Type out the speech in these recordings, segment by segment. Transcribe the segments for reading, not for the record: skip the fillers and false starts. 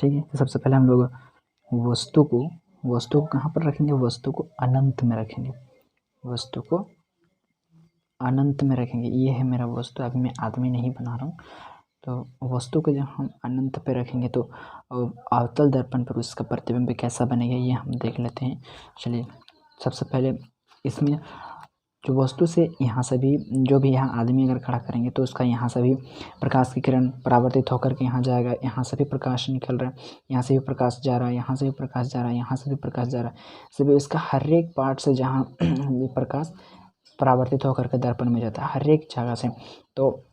ठीक है। तो सबसे पहले हम लोग वस्तु को कहाँ पर रखेंगे, वस्तु को अनंत में रखेंगे, वस्तु को अनंत में रखेंगे। ये है मेरा वस्तु, अभी मैं आदमी नहीं बना रहा हूँ। तो वस्तु को जब हम अनंत पे रखेंगे तो अवतल दर्पण पर उसका प्रतिबिंब कैसा बनेगा ये हम देख लेते हैं। चलिए, सबसे पहले इसमें जो वस्तु से यहाँ से भी जो भी यहाँ आदमी अगर खड़ा करेंगे तो उसका यहाँ से भी प्रकाश की किरण परावर्तित होकर के यहाँ जाएगा, यहाँ से भी प्रकाश निकल रहा है, यहाँ से भी प्रकाश जा रहा है, यहाँ से भी प्रकाश जा रहा है, यहाँ से भी प्रकाश जा रहा है। सभी इसका हर एक पार्ट से जहाँ प्रकाश परावर्तित होकर के दर्पण में जाता है, हर एक जगह से। तो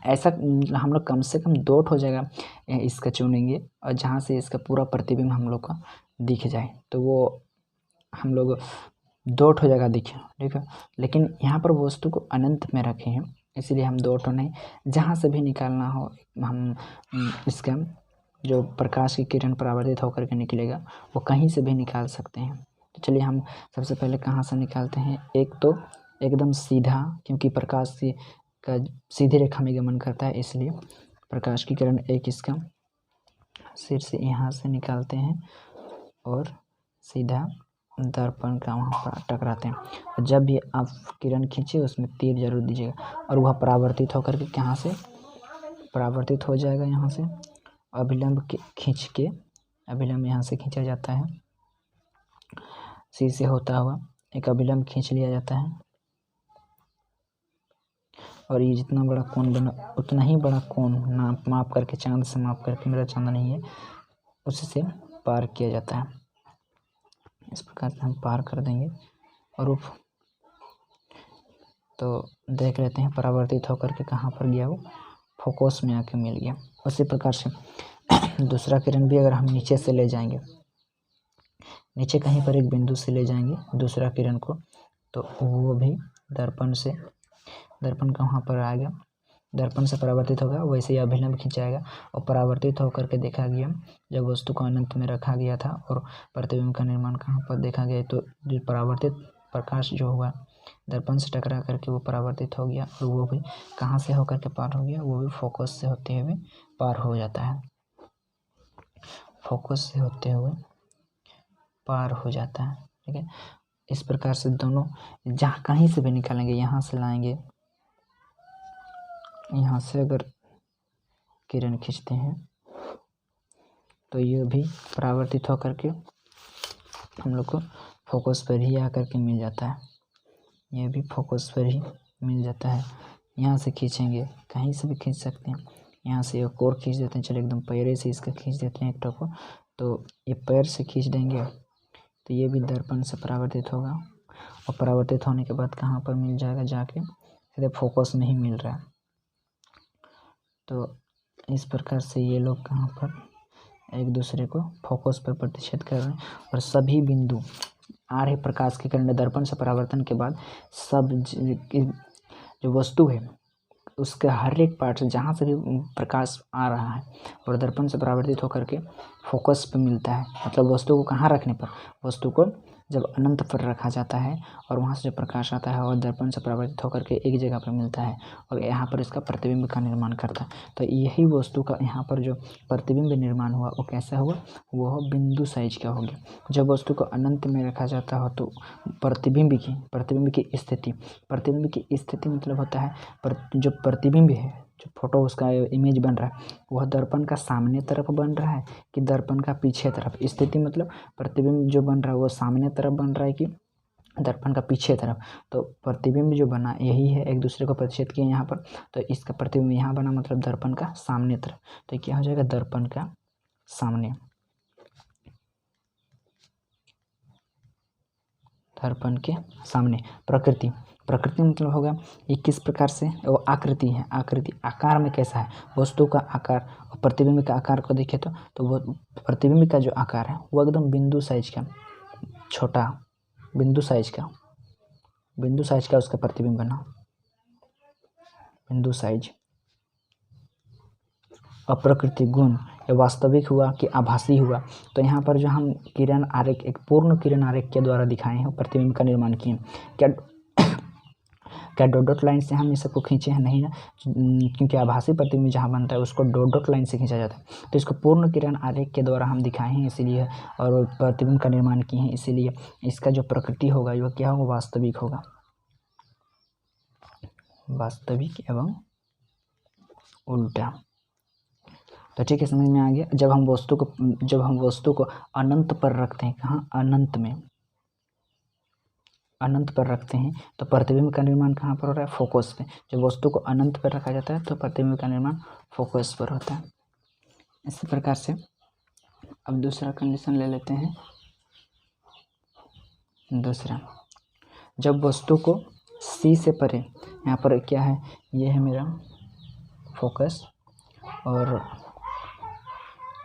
ऐसा हम लोग कम से कम 2 हो जाएगा इसका चुनेंगे, और जहाँ से इसका पूरा प्रतिबिंब हम लोग का दिख जाए तो वो हम लोग 2 हो जाएगा दिखे, ठीक है। लेकिन यहाँ पर वस्तु को अनंत में रखे हैं, इसलिए हम 2 नहीं, जहाँ से भी निकालना हो हम इसका जो प्रकाश की किरण परावर्तित होकर के निकलेगा वो कहीं से भी निकाल सकते हैं। तो चलिए हम सबसे पहले कहाँ से निकालते हैं। एक तो एकदम सीधा, क्योंकि प्रकाश का सीधी रेखा में गमन करता है, इसलिए प्रकाश की किरण एक इसका सिर से यहाँ से निकालते हैं और सीधा दर्पण का वहाँ पर टकराते हैं। और जब भी आप किरण खींचे उसमें तीर जरूर दीजिएगा, और वह परावर्तित होकर के कहाँ से परावर्तित हो जाएगा, यहाँ से अभिलंब खींच के, अभिलंब यहाँ से खींचा जाता है, सी से होता हुआ एक अभिलंब खींच लिया जाता है, और ये जितना बड़ा कोण बना उतना ही बड़ा कोण माप करके, चांद से माप करके, मेरा चांद नहीं है, उससे पार किया जाता है। इस प्रकार से हम पार कर देंगे और तो देख लेते हैं परावर्तित होकर के कहाँ पर गया, वो फोकस में आके मिल गया। उसी प्रकार से दूसरा किरण भी अगर हम नीचे से ले जाएंगे, नीचे कहीं पर एक बिंदु से ले जाएंगे दूसरा किरण को, तो वो भी दर्पण का वहाँ पर आएगा, दर्पण से परावर्तित होगा, वैसे ही अभिलंब खिंचाएगा और परावर्तित होकर के देखा गया। जब वस्तु को अनंत में रखा गया था और प्रतिबिंब का निर्माण कहाँ पर देखा गया, तो जो परावर्तित प्रकाश जो हुआ दर्पण से टकरा करके वो परावर्तित हो गया, और वो भी कहाँ से होकर के पार हो गया, वो भी फोकस से होते हुए पार हो जाता है, फोकस से होते हुए पार हो जाता है, ठीक है। इस प्रकार से दोनों जहाँ कहीं से भी निकालेंगे, यहाँ से लाएंगे, यहाँ से अगर किरण खींचते हैं तो ये भी परावर्तित होकर के हम लोग को फोकस पर ही आकर के मिल जाता है, ये भी फोकस पर ही मिल जाता है। यहाँ से खींचेंगे, कहीं से भी खींच सकते हैं, यहाँ से एक और खींच देते हैं, चलो एकदम पैर से इसका खींच देते हैं एक टो को, तो ये पैर से खींच देंगे तो ये भी दर्पण से परावर्तित होगा, और परावर्तित होने के बाद कहाँ पर मिल जाएगा, जाके सीधे फोकस में ही मिल रहा है। तो इस प्रकार से ये लोग कहाँ पर एक दूसरे को फोकस पर प्रतिच्छेद कर रहे हैं, और सभी बिंदु आ रहे प्रकाश के किरण दर्पण से परावर्तन के बाद सब जो वस्तु है उसके हर एक पार्ट से जहाँ से भी प्रकाश आ रहा है और दर्पण से परावर्तित होकर के फोकस पे मिलता है। मतलब वस्तु को कहाँ रखने पर, वस्तु को जब अनंत पर रखा जाता है और वहाँ से जो प्रकाश आता है और दर्पण से परावर्तित होकर के एक जगह पर मिलता है और यहाँ पर इसका प्रतिबिंब का निर्माण करता है। तो यही वस्तु का यहाँ पर जो प्रतिबिंब निर्माण हुआ वो कैसा हुआ, वह बिंदु साइज का हो गया। जब वस्तु को अनंत में रखा जाता हो तो प्रतिबिंब की स्थिति मतलब होता है जो प्रतिबिंब है, जो फोटो उसका इमेज बन रहा है वह दर्पण का सामने तरफ बन रहा है कि दर्पण का पीछे तरफ। स्थिति मतलब प्रतिबिंब जो बन रहा है वो सामने तरफ बन रहा है कि दर्पण का पीछे तरफ। तो प्रतिबिंब जो बना यही है, एक दूसरे को प्रतिच्छेद किया यहाँ पर, तो इसका प्रतिबिंब यहाँ बना मतलब दर्पण का सामने तरफ। तो क्या हो जाएगा, दर्पण का सामने, दर्पण के सामने। प्रकृति मतलब होगा ये किस प्रकार से, वो आकृति है, आकृति आकार में कैसा है वस्तु का आकार, और प्रतिबिंब का आकार को देखें तो वो प्रतिबिंब का जो आकार है वो एकदम बिंदु साइज का, छोटा बिंदु साइज का उसका प्रतिबिंब बना, बिंदु साइज। अप्रकृति गुण ये वास्तविक हुआ कि आभासी हुआ, तो यहाँ पर जो हम किरण आरेख, एक पूर्ण किरण आरेख के द्वारा दिखाए हैं प्रतिबिंब का निर्माण किए। क्या डॉट डॉट लाइन से हम इस सबको खींचे हैं? नहीं ना, क्योंकि आभासी प्रतिबिंब जहाँ बनता है उसको डॉट डॉट लाइन से खींचा जाता है। तो इसको पूर्ण किरण आरेख के द्वारा हम दिखाए हैं इसीलिए, और प्रतिबिंब का निर्माण किए हैं इसीलिए इसका जो प्रकृति होगा वो क्या होगा? वास्तविक होगा, वास्तविक एवं उल्टा। तो ठीक है, समझ में आ गया। जब हम वस्तु को अनंत पर रखते हैं, कहाँ? अनंत में, अनंत पर रखते हैं तो प्रतिबिंब का निर्माण कहाँ पर हो रहा है? फोकस पे। जब वस्तु को अनंत पर रखा जाता है तो प्रतिबिंब का निर्माण फोकस पर होता है। इसी प्रकार से अब दूसरा कंडीशन ले लेते हैं। दूसरा, जब वस्तु को सी से परे, यहाँ पर क्या है? ये है मेरा फोकस और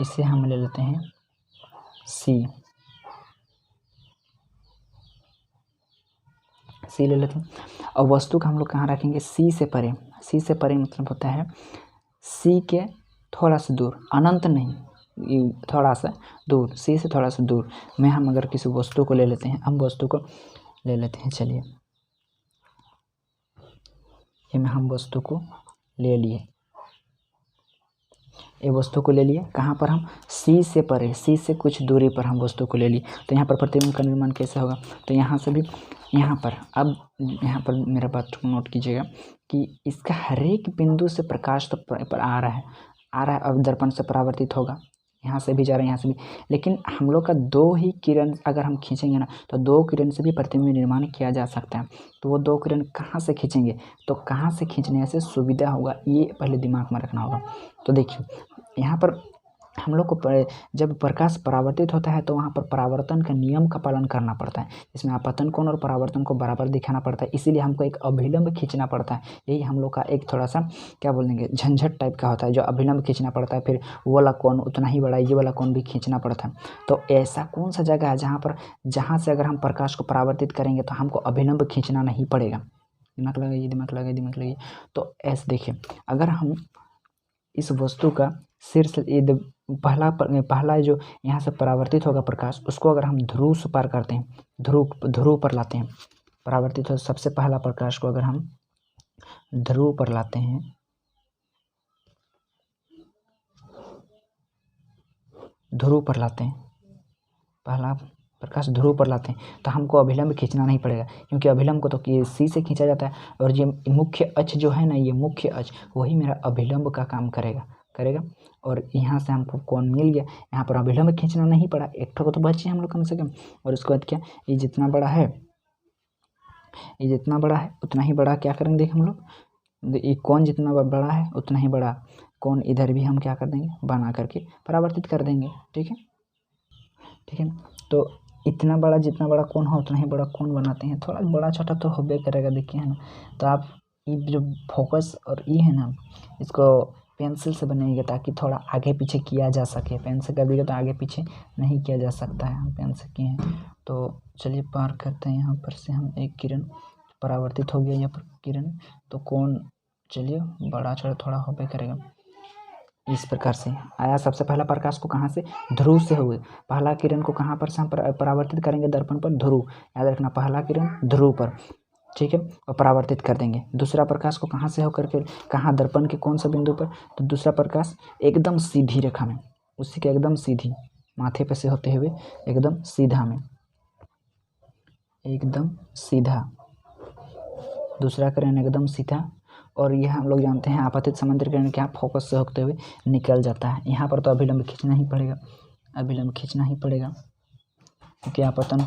इसे हम ले लेते हैं सी ले लेते हैं। और वस्तु का हम लोग कहाँ रखेंगे? सी से परे। सी से परे मतलब होता है सी के थोड़ा सा दूर, अनंत नहीं, थोड़ा सा दूर, सी से थोड़ा सा दूर में हम अगर किसी वस्तु को ले लेते हैं, हम वस्तु को ले लेते हैं, चलिए ये में हम वस्तु को ले लिए, ये वस्तु को ले लिए, कहाँ पर? हम सी से परे, सी से कुछ दूरी पर हम वस्तु को ले लिए। तो यहाँ पर प्रतिबिंब का निर्माण कैसे होगा? तो यहाँ से भी यहाँ पर, अब यहाँ पर मेरा बात को नोट कीजिएगा कि इसका हर एक बिंदु से प्रकाश तो पर आ रहा है, अब दर्पण से परावर्तित होगा, यहाँ से भी जा रहा है, यहाँ से भी, लेकिन हम लोग का दो ही किरण अगर हम खींचेंगे ना तो दो किरण से भी प्रतिबिंब निर्माण किया जा सकता है। तो वो दो किरण कहाँ से खींचेंगे? तो कहाँ से खींचने से सुविधा होगा ये पहले दिमाग में रखना होगा। तो देखिए यहाँ पर हम लोग को जब प्रकाश परावर्तित होता है तो वहाँ पर परावर्तन का नियम का पालन करना पड़ता है, इसमें आपतन कोण और परावर्तन को बराबर दिखाना पड़ता है, इसीलिए हमको एक अभिलंब खींचना पड़ता है। यही हम लोग का एक थोड़ा सा क्या बोलेंगे, झंझट टाइप का होता है, जो अभिलंब खींचना पड़ता है, फिर वो वाला कोण उतना ही बड़ा, ये वाला कोण भी खींचना पड़ता है। तो ऐसा कौन सा जगह है जहाँ से अगर हम प्रकाश को परावर्तित करेंगे तो हमको अभिलंब खींचना नहीं पड़ेगा? दिमाग लगाइए। तो ऐसे देखिए, अगर हम इस वस्तु का शीर्ष पहला जो यहाँ से परावर्तित होगा प्रकाश, उसको अगर हम ध्रुव से पार करते हैं, ध्रुव पर लाते हैं, परावर्तित हो सबसे पहला प्रकाश को अगर हम ध्रुव पर लाते हैं, पहला प्रकाश ध्रुव पर लाते हैं तो हमको अभिलंब खींचना नहीं पड़ेगा, क्योंकि अभिलंब को तो सी से खींचा जाता है और ये मुख्य अक्ष जो है ना, ये मुख्य अक्ष वही मेरा अभिलंब का काम करेगा। और यहाँ से हमको कोण मिल गया, यहाँ पर अभिलंब खींचना नहीं पड़ा, एक ठो को तो बचे हम लोग कम से कम। और उसके बाद क्या, ये जितना बड़ा है उतना ही बड़ा क्या करेंगे, देख हम लोग ये कोण जितना बड़ा है उतना ही बड़ा कोण इधर भी हम क्या कर देंगे, बना करके परावर्तित कर देंगे। ठीक है, तो इतना बड़ा, जितना बड़ा कोण हो उतना ही बड़ा कोण बनाते हैं, थोड़ा बड़ा छोटा तो होबे करेगा, देखिए है ना। तो आप ये जो फोकस और ये है ना, इसको पेंसिल से बनाइएगा ताकि थोड़ा आगे पीछे किया जा सके। पेन से कर दिएगा तो आगे पीछे नहीं किया जा सकता है, हम पेन से किए हैं। तो चलिए पार करते हैं, यहाँ पर से हम एक किरण परावर्तित हो गया यहाँ पर किरण, तो कोण चलिए बड़ा छोटा थोड़ा होबे करेगा। इस प्रकार से आया सबसे पहला प्रकाश को कहाँ से, ध्रुव से हुए। पहला किरण को कहाँ पर से हम परावर्तित करेंगे, दर्पण पर, ध्रुव, याद रखना, पहला किरण ध्रुव पर, ठीक है, और परावर्तित कर देंगे। दूसरा प्रकाश को कहाँ से होकर के, कहाँ, दर्पण के कौन सा बिंदु पर, तो दूसरा प्रकाश एकदम सीधी रेखा में, उसी के एकदम सीधी माथे पे से होते हुए एकदम सीधा में, एकदम सीधा, दूसरा किरण एकदम सीधा। और यह हम लोग जानते हैं आपतित समांतर किरण क्या, फोकस से होते हुए निकल जाता है। यहाँ पर तो अभिलंब खींचना ही पड़ेगा, क्योंकि आपतन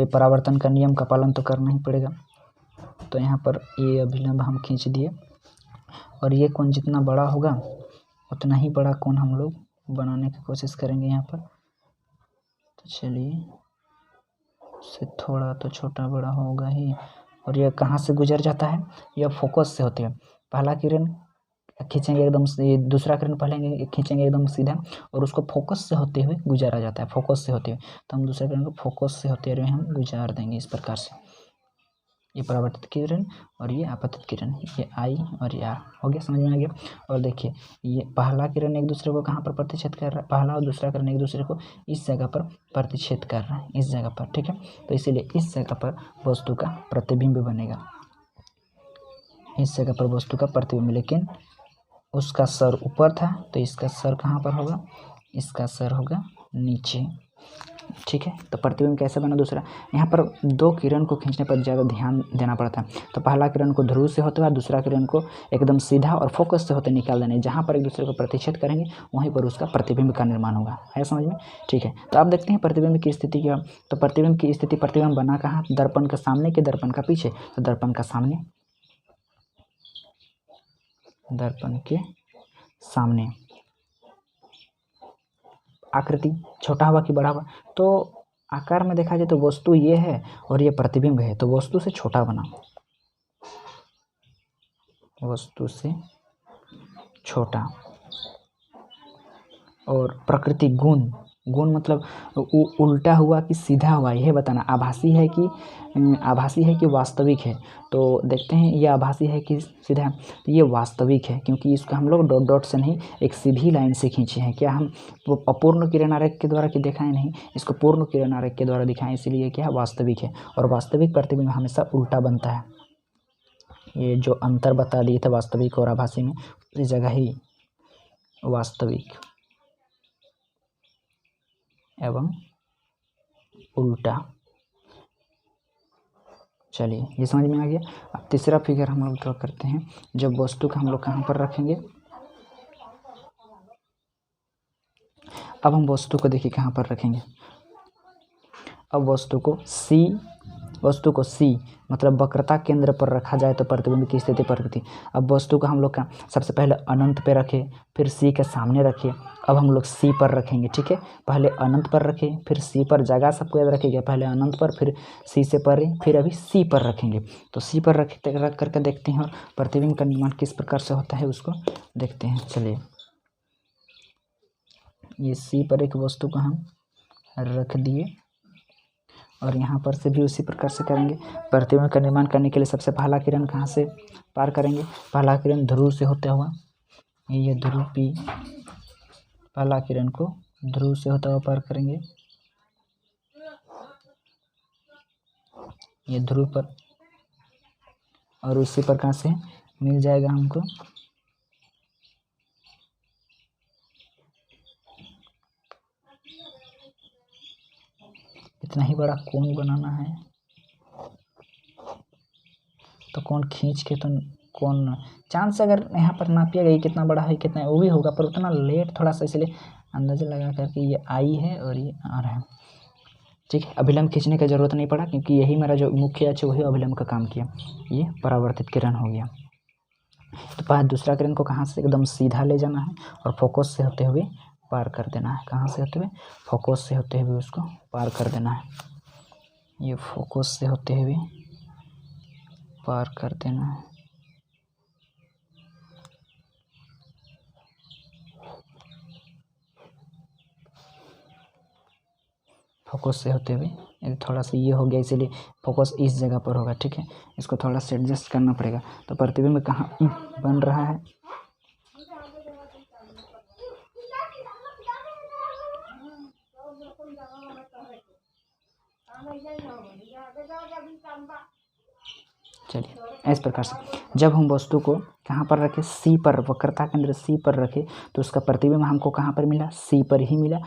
परावर्तन का नियम का पालन तो करना ही पड़ेगा। तो यहाँ पर ये अभिलंब हम खींच दिए, और ये कोण जितना बड़ा होगा उतना ही बड़ा कोण हम लोग बनाने की कोशिश करेंगे यहाँ पर। तो चलिए, से थोड़ा तो छोटा बड़ा होगा ही। और यह कहाँ से गुजर जाता है, यह फोकस से होते हुए, पहला किरण खींचेंगे एकदम, दूसरा किरण पहले खींचेंगे एकदम सीधा, और उसको फोकस से होते हुए गुजारा जाता है, फोकस से होते हुए। तो हम दूसरे किरण को फोकस से होते हुए हम गुजार देंगे इस प्रकार से। ये परावर्तित किरण और ये आपतित किरण, ये आई और ये आ, हो गया, समझ में आ गया। और देखिए ये पहला किरण एक दूसरे को कहाँ पर प्रतिच्छेद कर रहा है, पहला और दूसरा किरण एक दूसरे को इस जगह पर प्रतिच्छेद कर रहा है, इस जगह पर, ठीक है। तो इसीलिए इस जगह पर वस्तु का प्रतिबिंब बनेगा। इस जगह पर वस्तु का प्रतिबिंब, लेकिन उसका सर ऊपर था तो इसका सर कहाँ पर होगा, इसका सर होगा नीचे। ठीक है, तो प्रतिबिंब कैसे बना दूसरा, यहाँ पर दो किरण को खींचने पर ज़्यादा ध्यान देना पड़ता है। तो पहला किरण को ध्रुव से होते हुए दूसरा किरण को एकदम सीधा और फोकस से होते निकाल देने, जहाँ पर एक दूसरे को प्रतिच्छेद करेंगे वहीं पर उसका प्रतिबिंब का निर्माण होगा। है समझ में? ठीक है, तो आप देखते हैं प्रतिबिंब की स्थिति क्या। तो प्रतिबिंब की स्थिति, प्रतिबिंब बना कहाँ, दर्पण के सामने के दर्पण का पीछे। तो दर्पण का सामने, दर्पण के सामने। आकृति छोटा हुआ कि बड़ा हुआ, तो आकार में देखा जाए तो वस्तु ये है और ये प्रतिबिंब है, तो वस्तु से छोटा बना, वस्तु से छोटा। और प्रकृति गुण, गुण मतलब उल्टा हुआ कि सीधा हुआ, यह बताना। आभासी है कि वास्तविक है। तो देखते हैं ये आभासी है कि सीधा है, तो ये वास्तविक है क्योंकि इसको हम लोग डॉट डॉट से नहीं एक सीधी लाइन से खींचे हैं। क्या हम अपूर्ण किरण आरेख के द्वारा दिखाएं नहीं, इसको पूर्ण किरण आरेख के द्वारा दिखाएं, इसलिए क्या है वास्तविक है। और वास्तविक प्रतिबिंब हमेशा उल्टा बनता है। ये जो अंतर बता दिए थे वास्तविक और आभासी में, उसी जगह ही वास्तविक एवं उल्टा। चलिए ये समझ में आ गया। अब तीसरा फिगर हम लोग ड्रॉ करते हैं। जब वस्तु को हम लोग कहाँ पर रखेंगे, अब हम वस्तु को देखिए कहाँ पर रखेंगे। अब वस्तु को सी मतलब वक्रता केंद्र पर रखा जाए तो प्रतिबिंब की स्थिति प्रकृति। अब वस्तु को हम लोग का सबसे पहले अनंत पे रखे, फिर सी के सामने रखे। अब हम लोग सी पर रखेंगे। ठीक है, पहले अनंत पर रखे फिर सी पर, जगह सबको याद रखेगा, पहले अनंत पर फिर सी से परे, फिर अभी सी पर रखेंगे। तो सी पर रख करके देखते हैं और प्रतिबिंब का निर्माण किस प्रकार से होता है उसको देखते हैं। चलिए, ये सी पर एक वस्तु को हम रख दिए और यहाँ पर से भी उसी प्रकार से करेंगे। प्रतिबिंब का निर्माण करने के लिए सबसे पहला किरण कहाँ से पार करेंगे, पहला किरण ध्रुव से होते हुआ, ये ध्रुव पी, पहला किरण को ध्रुव से होता हुआ पार करेंगे, ये ध्रुव पर, और उसी प्रकार से मिल जाएगा हमको इतना ही बड़ा कोण बनाना है। तो कोण खींच के, तो कोण चांद से अगर यहाँ पर नापिएगा ये कितना बड़ा है कितना है वो भी होगा, पर उतना लेट थोड़ा सा, इसलिए अंदाजा लगा करके ये आई है और ये आर है। ठीक है, अभिलंब खींचने की ज़रूरत नहीं पड़ा क्योंकि यही मेरा जो मुख्य अक्ष वही अभिलंब का काम किया। ये परावर्तित किरण हो गया। तो पहले दूसरा किरण को कहाँ से एकदम सीधा ले जाना है और फोकस से होते हुए पार कर देना है। कहाँ से होते हुए, फोकस से होते हुए उसको पार कर देना है। ये फोकस से होते हुए पार कर देना है। फोकस से होते हुए, थोड़ा सा ये हो गया इसीलिए फोकस इस जगह पर होगा। ठीक है, इसको थोड़ा सा एडजस्ट करना पड़ेगा। तो प्रतिबिंब कहाँ बन रहा है, चलिए इस प्रकार से जब हम वस्तु को कहाँ पर रखें, सी पर, वक्रता केंद्र सी पर रखे तो उसका प्रतिबिंब हमको कहाँ पर मिला, सी पर ही मिला।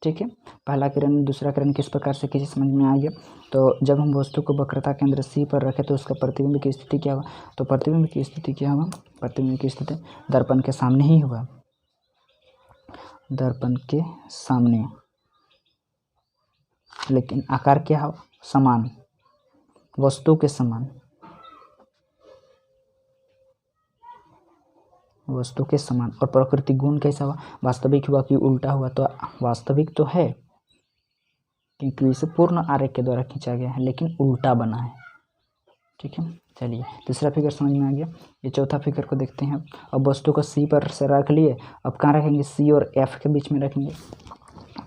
ठीक है, पहला किरण दूसरा किरण किस प्रकार से किसी समझ में आ गया। तो जब हम वस्तु को वक्रता केंद्र सी पर रखें तो उसका प्रतिबिंब की स्थिति क्या हुआ, तो प्रतिबिंब की स्थिति क्या हुआ, प्रतिबिंब की स्थिति दर्पण के सामने ही हुआ, दर्पण के सामने, लेकिन आकार क्या हो, समान, वस्तु के समान, वस्तु के समान। और प्रकृति गुण कैसा हुआ, वास्तविक हुआ कि उल्टा हुआ, तो वास्तविक तो है क्योंकि इसे पूर्ण आरेख के द्वारा खींचा गया है लेकिन उल्टा बना है। ठीक है, चलिए तीसरा फिगर समझ में आ गया। ये चौथा फिगर को देखते हैं। अब वस्तु को सी पर से रख लिए, अब कहाँ रखेंगे, सी और एफ के बीच में रखेंगे।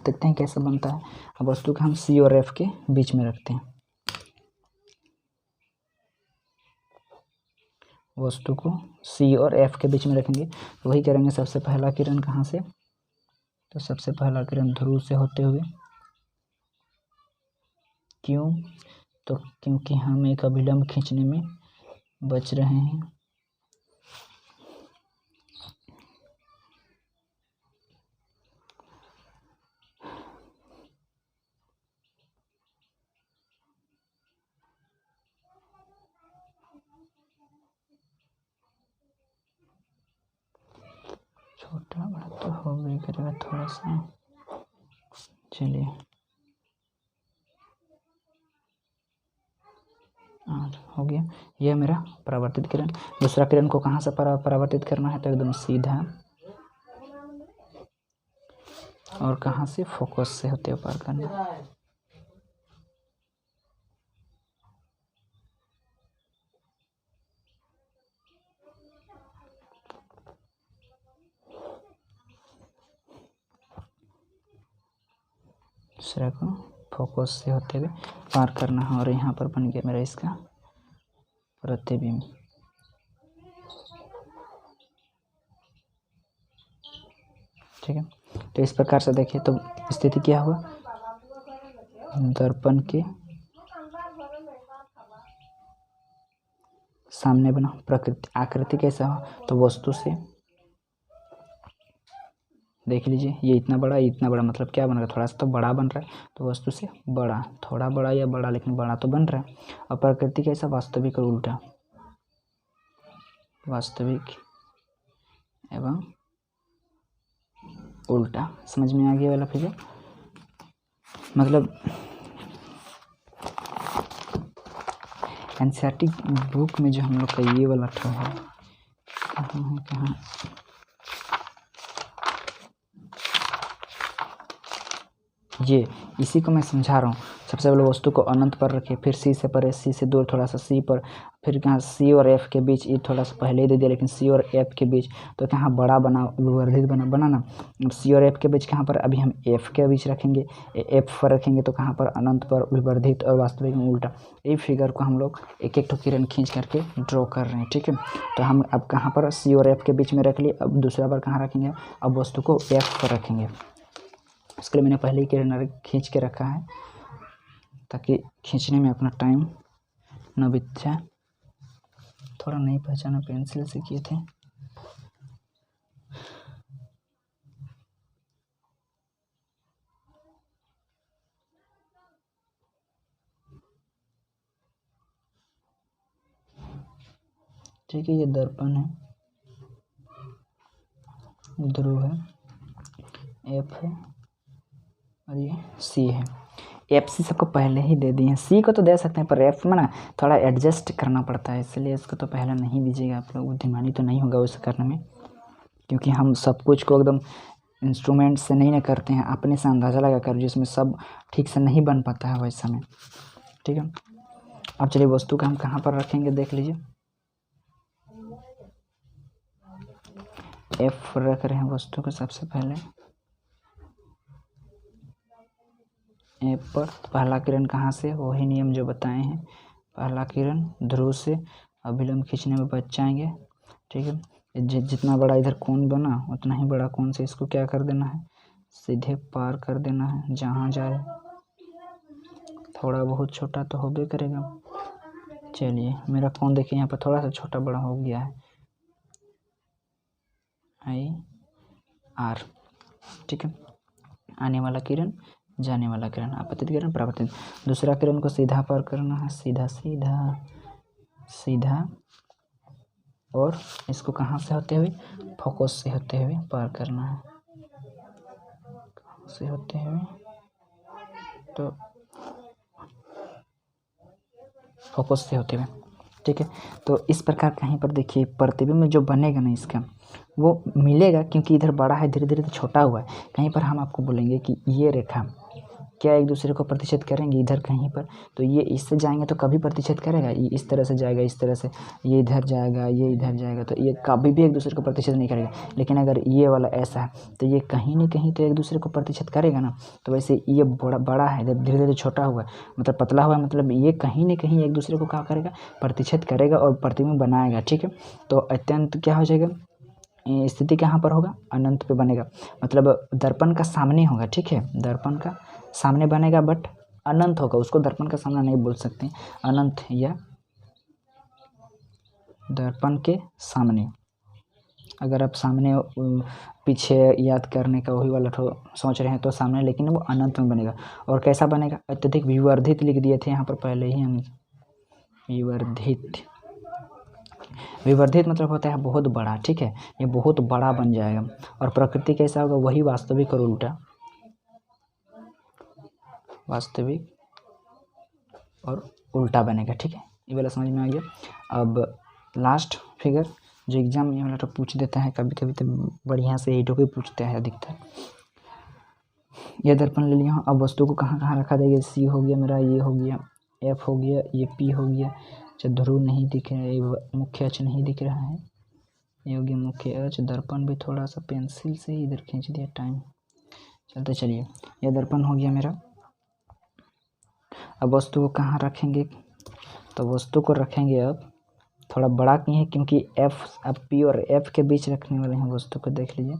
देखते हैं कैसा बनता है। अब वस्तु को हम सी और एफ के बीच में रखते हैं, वस्तु को सी और एफ के बीच में रखेंगे। तो वही करेंगे, सबसे पहला किरण कहाँ से, तो सबसे पहला किरण ध्रुव से होते हुए, क्यों, तो क्योंकि हम एक अभिलंब खींचने में बच रहे हैं, तो हो भी करेगा थोड़ा सा। चलिए हो गया। यह मेरा परावर्तित किरण। दूसरा किरण को कहाँ से परावर्तित करना है, तो एकदम सीधा और कहाँ से, फोकस से होते हुए पार करना। दूसरा को फोकस से होते हुए पार करना है। और यहाँ पर बन गया मेरा इसका प्रतिबिंब। ठीक है, तो इस प्रकार से देखिए तो स्थिति क्या हुआ, दर्पण के सामने बना प्रकृति आकृति कैसा हो, तो वस्तु से देख लीजिए, ये इतना बड़ा मतलब क्या बन रहा है, थोड़ा सा तो बड़ा बन रहा है, तो वस्तु से बड़ा, थोड़ा बड़ा या बड़ा, लेकिन बड़ा तो बन रहा है। और प्रकृति कैसा, वास्तविक और उल्टा, वास्तविक एवं उल्टा। समझ में आ गया वाला फिगर। मतलब एनसीईआरटी बुक में जो हम लोग का ये वाला था है, कहाँ ये इसी को मैं समझा रहा हूँ। सबसे पहले वस्तु को अनंत पर रखिए, फिर सी से परे, सी से दूर थोड़ा सा सी पर, फिर कहाँ सी और एफ के बीच, ये थोड़ा सा पहले ही दे दिया, लेकिन सी और एफ के बीच तो कहाँ बड़ा बना, विवर्धित बना ना। सी और एफ के बीच कहाँ पर, अभी हम एफ के बीच रखेंगे, एफ पर रखेंगे तो कहाँ पर, अनंत पर, विवर्धित और वास्तविक में उल्टा। ये फिगर को हम लोग एक एक किरण खींच करके ड्रॉ कर रहे हैं। ठीक है, तो हम अब कहाँ पर सी और एफ के बीच में रख लिए, अब दूसरा बार कहाँ रखेंगे, अब वस्तु को एफ पर रखेंगे। इसके लिए मैंने पहले ही किरण खींच के रखा है ताकि खींचने में अपना टाइम न बीत जाए। थोड़ा नहीं पहचाना, पेंसिल से किए थे। ठीक है, ये दर्पण है, ध्रुव है, एफ है और ये सी है। एफ सी सबको पहले ही दे दिए हैं, सी को तो दे सकते हैं पर एफ में ना थोड़ा एडजस्ट करना पड़ता है, इसलिए इसको तो पहले नहीं दीजिएगा। आप लोग बुद्धिमानी तो नहीं होगा उसे करने में, क्योंकि हम सब कुछ को एकदम इंस्ट्रूमेंट से नहीं ना करते हैं, अपने से अंदाज़ा लगा कर, जिसमें सब ठीक से नहीं बन पाता है वैसे में। ठीक है, अब चलिए वस्तु का हम कहाँ पर रखेंगे देख लीजिए। एफ रख रहे हैं वस्तु को सबसे पहले, एफ पर। पहला किरण कहाँ से, वही नियम जो बताए हैं, पहला किरण ध्रुव से अभिलंब खींचने में बच जाएंगे। ठीक है, जितना बड़ा इधर कोण बना उतना ही बड़ा कोण से इसको क्या कर देना है, सीधे पार कर देना है जहाँ जाए। थोड़ा बहुत छोटा तो हो भी करेगा। चलिए मेरा कोण देखिए यहाँ पर थोड़ा सा छोटा बड़ा हो गया है, आई आर। ठीक है, आने वाला किरण, जाने वाला किरण, आपतित किरण, परावर्तित। दूसरा किरण को सीधा पार करना है, सीधा सीधा सीधा, और इसको कहाँ से होते हुए, फोकस से होते हुए पार करना है, से होते हुए तो फोकस से होते हुए। ठीक है, तो इस प्रकार कहीं पर देखिए प्रतिबिंब में जो बनेगा ना इसका वो मिलेगा, क्योंकि इधर बड़ा है, धीरे धीरे तो छोटा हुआ है। कहीं पर हम आपको बोलेंगे कि ये रेखा क्या एक दूसरे को प्रतिच्छेद करेंगे इधर कहीं पर, तो ये इससे जाएंगे तो कभी प्रतिच्छेद करेगा, ये इस तरह से जाएगा, इस तरह से ये इधर जाएगा, ये इधर जाएगा, तो ये कभी भी एक दूसरे को प्रतिच्छेद नहीं करेगा। लेकिन अगर ये वाला ऐसा है तो ये कहीं ना कहीं तो एक दूसरे को प्रतिच्छेद करेगा ना। तो वैसे ये बड़ा है, धीरे धीरे छोटा हुआ है, मतलब पतला हुआ है, मतलब ये कहीं ना कहीं एक दूसरे को क्या करेगा, प्रतिच्छेद करेगा और प्रतिबिंब बनाएगा। ठीक है, तो अत्यंत क्या हो जाएगा, स्थिति कहाँ पर होगा, अनंत पे बनेगा, मतलब दर्पण का सामने होगा। ठीक है, दर्पण का सामने बनेगा बट अनंत होगा, उसको दर्पण का सामना नहीं बोल सकते, अनंत या दर्पण के सामने। अगर आप सामने पीछे याद करने का वही वाला सोच रहे हैं तो सामने, लेकिन वो अनंत में बनेगा। और कैसा बनेगा, अत्यधिक विवर्धित लिख दिए थे यहाँ पर पहले ही हम, विवर्धित। विवर्धित मतलब होता है बहुत बड़ा, ठीक है, ये बहुत बड़ा बन जाएगा। और प्रकृति कैसा होगा, वही वास्तविक और उल्टा, वास्तविक और उल्टा बनेगा, ठीक है, ये वाला समझ में आ गया। अब लास्ट फिगर जो एग्जाम में वाला तो पूछ देता है कभी कभी, तो बढ़िया से एटो भी पूछते हैं अधिकतर। ये दर्पण ले लिया हूँ, अब वस्तु को कहाँ कहाँ रखा जाएगा, सी हो गया मेरा, ये हो गया एफ हो गया, ये पी हो गया, अच्छा ध्रुव नहीं दिख रहा है, ये मुख्य अक्ष नहीं दिख रहा है, ये हो गया मुख्य अक्ष। दर्पण भी थोड़ा सा पेंसिल से ही इधर खींच दिया, टाइम चलते। चलिए यह दर्पण हो गया मेरा। अब वस्तु को कहाँ रखेंगे, तो वस्तु को रखेंगे अब थोड़ा बड़ा की है, क्योंकि एफ, अब पी और एफ के बीच रखने वाले हैं वस्तु को, देख लीजिए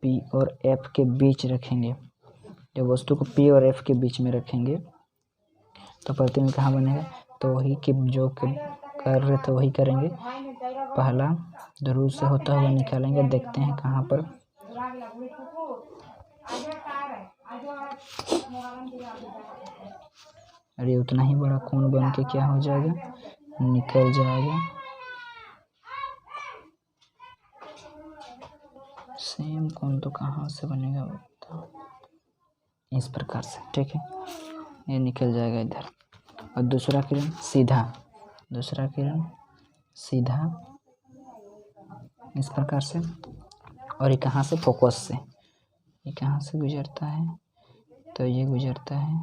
पी और एफ के बीच रखेंगे। जब वस्तु को पी और एफ के बीच में रखेंगे तो प्रतिबिंब कहाँ बनेगा, तो वही के जो कर रहे थे वही करेंगे। पहला ध्रुव से होता हुआ निकालेंगे, देखते हैं कहाँ पर, अरे उतना ही बड़ा कोण बन के क्या हो जाएगा, निकल जाएगा। सेम कोण तो कहाँ से बनेगा, इस प्रकार से, ठीक है, ये निकल जाएगा इधर। और दूसरा किरण सीधा, दूसरा किरण सीधा इस प्रकार से, और ये कहाँ से, फोकस से, ये कहाँ से गुजरता है, तो ये गुजरता है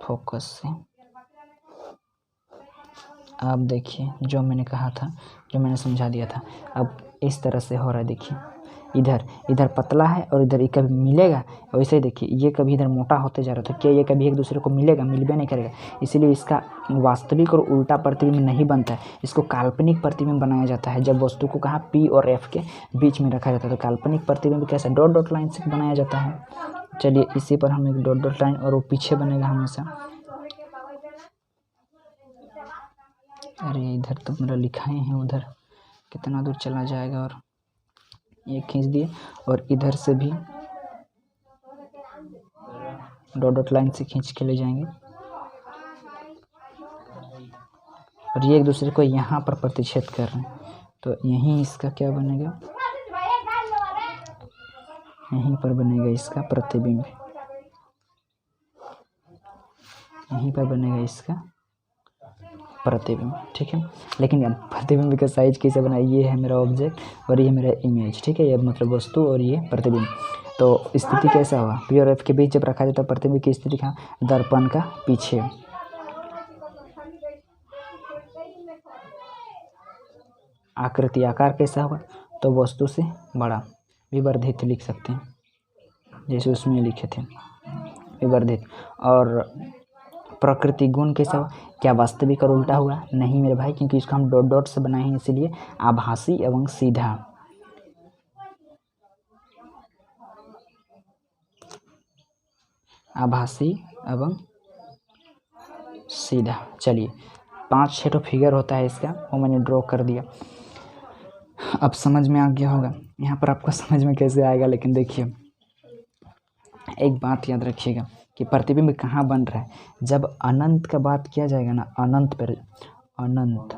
फोकस से। आप देखिए जो मैंने कहा था, जो मैंने समझा दिया था, अब इस तरह से हो रहा है। देखिए इधर इधर पतला है और इधर ये कभी मिलेगा, और वैसे ही देखिए ये कभी इधर मोटा होते जा रहा था, क्या ये कभी एक दूसरे को मिलेगा, मिलबे नहीं करेगा। इसीलिए इसका वास्तविक और उल्टा प्रतिबिंब नहीं बनता है, इसको काल्पनिक प्रतिबिंब बनाया जाता है। जब वस्तु को कहाँ पी और एफ के बीच में रखा जाता है तो काल्पनिक प्रतिबिंब कैसा, डॉट डॉट लाइन से बनाया जाता है। चलिए इसी पर हम एक डॉट डॉट लाइन, और वो पीछे बनेगा हमेशा। अरे इधर तो मेरा लिखा ही है, उधर कितना दूर चला जाएगा, और ये खींच दिए, और इधर से भी डॉट डॉट लाइन से खींच के ले जाएंगे, और ये एक दूसरे को यहाँ पर प्रतिच्छेद कर रहे हैं, तो यहीं इसका क्या बनेगा, यहीं पर बनेगा इसका प्रतिबिंब, यहीं पर बनेगा इसका प्रतिबिंब, ठीक है। लेकिन अब प्रतिबिंब का साइज कैसे बना, ये है मेरा ऑब्जेक्ट और ये मेरा इमेज, ठीक है, ये मतलब वस्तु और ये प्रतिबिंब। तो स्थिति कैसा हुआ, पी और एफ के बीच जब रखा जाता है प्रतिबिंब की स्थिति कहाँ, दर्पण का पीछे। आकृति आकार कैसा हुआ, तो वस्तु से बड़ा, विवर्धित लिख सकते हैं, जैसे उसमें लिखे थे विवर्धित। और प्रकृति गुण कैसा हुआ, क्या वास्तविक और उल्टा हुआ, नहीं मेरे भाई, क्योंकि इसको हम डॉट डॉट से बनाए हैं, इसीलिए आभासी एवं सीधा। आभासी एवं सीधा। चलिए 5-6 तो फिगर होता है इसका, वो मैंने ड्रॉ कर दिया। अब समझ में आ गया होगा, यहाँ पर आपको समझ में कैसे आएगा, लेकिन देखिए एक बात याद रखिएगा कि प्रतिबिंब कहाँ बन रहा है, जब अनंत का बात किया जाएगा ना, अनंत पर, अनंत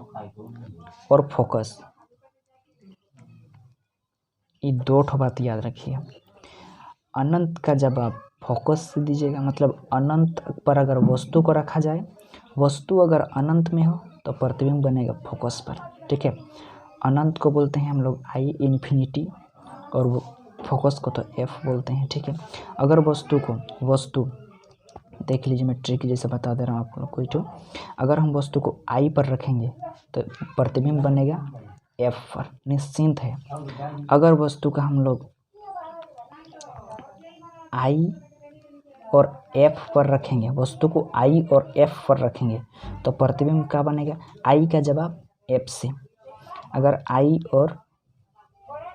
और फोकस, ये दो ठो बात याद रखिए। अनंत का जब आप फोकस से दीजिएगा, मतलब अनंत पर अगर वस्तु को रखा जाए, वस्तु अगर अनंत में हो तो प्रतिबिंब बनेगा फोकस पर, ठीक है। अनंत को बोलते हैं हम लोग आई इन्फिनिटी, और वो फोकस को तो एफ बोलते हैं, ठीक है। अगर वस्तु को, वस्तु देख लीजिए, मैं ट्रिक जैसे बता दे रहा हूँ आप लोग को, तो अगर हम वस्तु को आई पर रखेंगे तो प्रतिबिंब बनेगा एफ पर, निश्चिंत है। अगर वस्तु का हम लोग आई और एफ पर रखेंगे, वस्तु को आई और एफ पर रखेंगे तो प्रतिबिंब क्या बनेगा, आई का जवाब एफ से। अगर आई और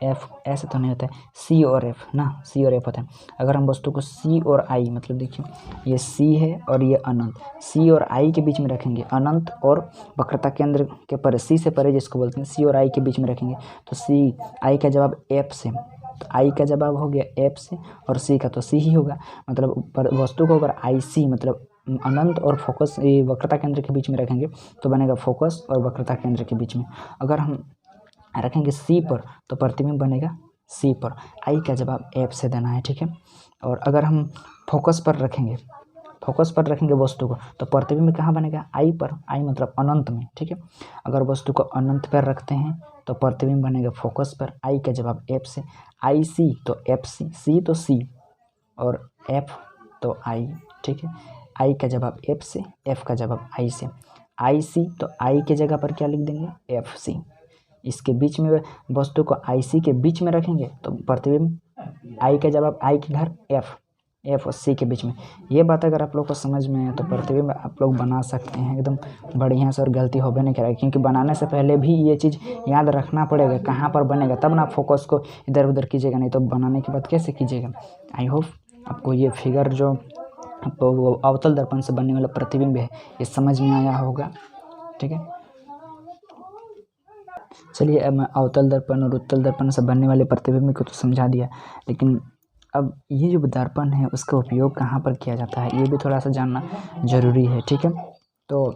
एफ, ऐसे तो नहीं होता है, सी और एफ ना, सी और एफ होता है। अगर हम वस्तु को सी और आई, मतलब देखिए ये सी है और ये अनंत, सी और आई के बीच में रखेंगे, अनंत और वक्रता केंद्र के परे, सी से परे जिसको बोलते हैं, सी और आई के बीच में रखेंगे तो सी, आई का जवाब एफ से, तो आई का जवाब हो गया एफ से, और सी का तो सी ही होगा। मतलब वस्तु को अगर आई सी, मतलब अनंत और फोकस ये वक्रता केंद्र के बीच में रखेंगे तो बनेगा फोकस और वक्रता केंद्र के बीच में। अगर हम रखेंगे सी पर तो प्रतिबिंब बनेगा सी पर। आई का जवाब एफ से देना है, ठीक है। और अगर हम फोकस पर रखेंगे वस्तु को तो प्रतिबिंब कहाँ बनेगा, आई पर। आई मतलब अनंत में, ठीक है। अगर वस्तु को अनंत पर रखते हैं तो प्रतिबिंब बनेगा फोकस पर। आई का जवाब एफ से। आई सी तो एफ सी, सी तो सी और एफ तो आई, ठीक है। आई का जवाब एफ से, एफ का जवाब आई से। आई सी तो आई के जगह पर क्या लिख देंगे, एफ सी। इसके बीच में वस्तु को आई सी के बीच में रखेंगे तो प्रतिबिंब आई का जवाब आई के घर एफ, एफ और सी के बीच में। ये बात अगर आप लोग को समझ में है तो प्रतिबिंब आप लोग बना सकते हैं एकदम बढ़िया से और गलती होबे नहीं करेगी, क्योंकि बनाने से पहले भी ये चीज़ याद रखना पड़ेगा कहाँ पर बनेगा, तब ना फोकस को इधर उधर कीजिएगा, नहीं तो बनाने के बाद कैसे कीजिएगा। आई होप आपको ये फिगर जो आपको अवतल दर्पण से बनने वाला प्रतिबिंब है ये समझ में आया होगा, ठीक है। चलिए अब मैं अवतल दर्पण और उत्तल दर्पण से बनने वाले प्रतिबिंब को तो समझा दिया, लेकिन अब ये जो दर्पण है उसका उपयोग कहाँ पर किया जाता है ये भी थोड़ा सा जानना ज़रूरी है, ठीक है। तो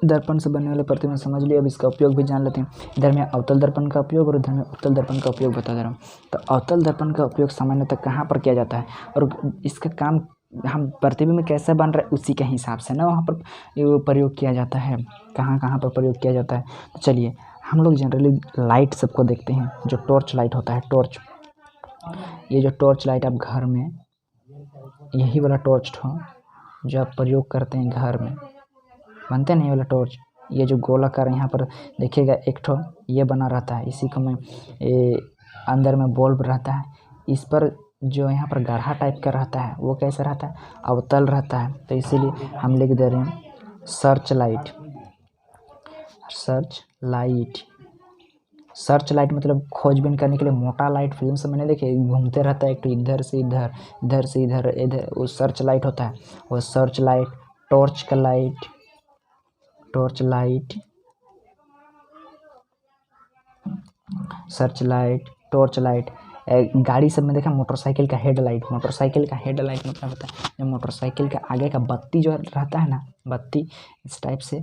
दर्पण से बनने वाले प्रतिबिंब समझ लिए, अब इसका उपयोग भी जान लेते हैं। इधर में अवतल दर्पण का उपयोग और इधर में उत्तल दर्पण का उपयोग बता दे रहा हूँ। तो अवतल दर्पण का उपयोग सामान्यतः कहाँ पर किया जाता है और इसका काम हम प्रतिबिंब कैसे बन रहा है उसी के हिसाब से ना वहाँ पर प्रयोग किया जाता है, कहाँ कहाँ पर प्रयोग किया जाता है। तो चलिए हम लोग जनरली लाइट सबको देखते हैं, जो टॉर्च लाइट होता है, टॉर्च, ये जो टॉर्च लाइट आप घर में, यही वाला टॉर्च हो जो आप प्रयोग करते हैं घर में, बनते नहीं वाला टॉर्च, ये जो गोलाकार यहाँ पर देखिएगा एक ठो ये बना रहता है, इसी को मैं अंदर में बल्ब रहता है, इस पर जो यहाँ पर गाढ़ा टाइप का रहता है वो कैसा रहता है, अवतल रहता है। तो इसीलिए हम लिख दे रहे हैं search light. Search light, search light मतलब खोजबीन करने के लिए मोटा लाइट, फिल्म से मैंने देखे घूमते रहता है एक तो इधर से इधर, इधर से इधर, इधर, वो सर्च लाइट होता है, वो सर्च लाइट, टॉर्च का light, torch light, search light, torch light. गाड़ी सब में देखा मोटरसाइकिल का हेडलाइट, मोटरसाइकिल का हेडलाइट मतलब होता है जब मोटरसाइकिल का आगे का बत्ती जो रहता है ना, बत्ती इस टाइप से